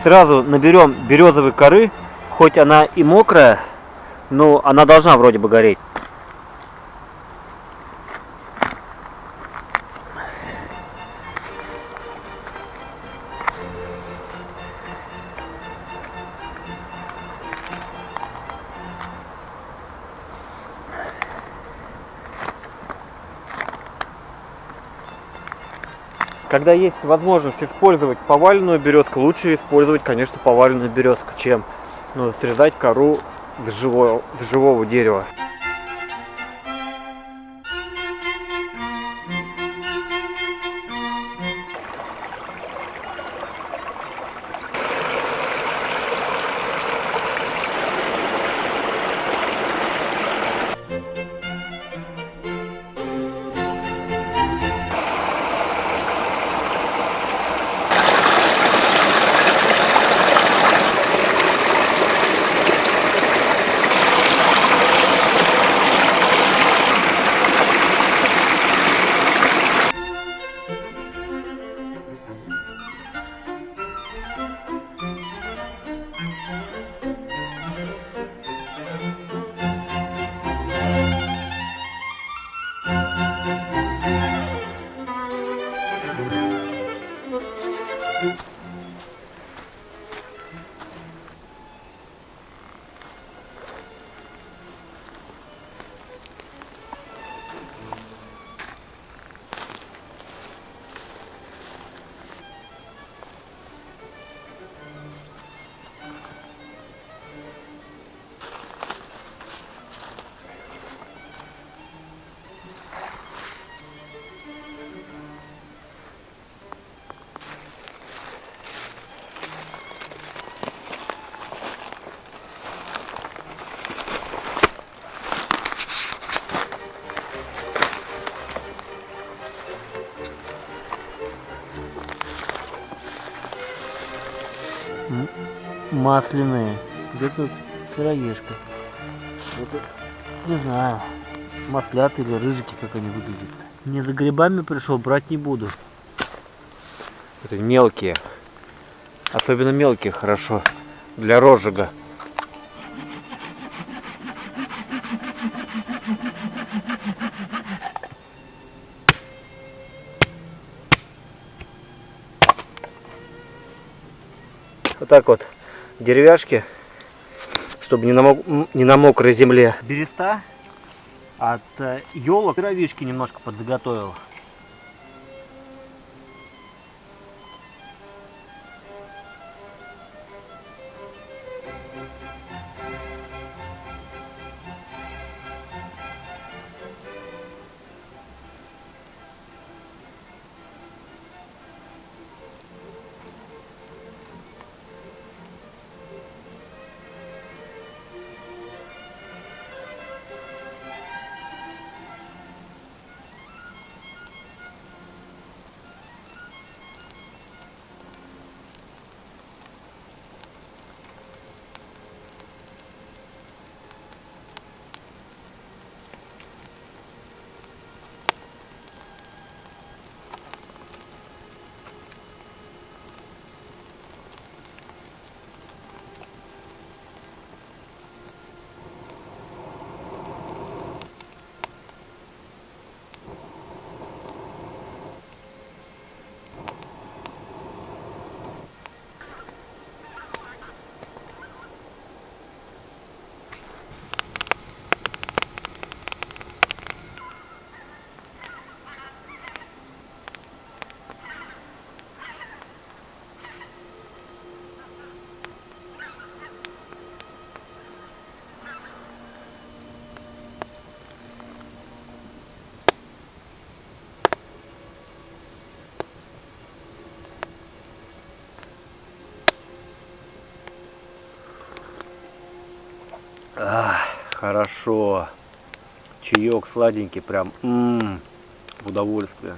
Сразу наберем березовой коры, хоть она и мокрая, но она должна вроде бы гореть. Когда есть возможность использовать поваленную березку, лучше использовать, конечно, поваленную березку, чем срезать кору с живого дерева. Масляные. Где тут сыроежка? Это, не знаю, маслят или рыжики, как они выглядят. Не за грибами пришел, брать не буду. Это мелкие. Особенно мелкие хорошо для розжига. Вот так вот деревяшки, чтобы не на мокрой земле. Береста от елок, травишки немножко подзаготовил. Хорошо. Чаек сладенький, прям в удовольствие.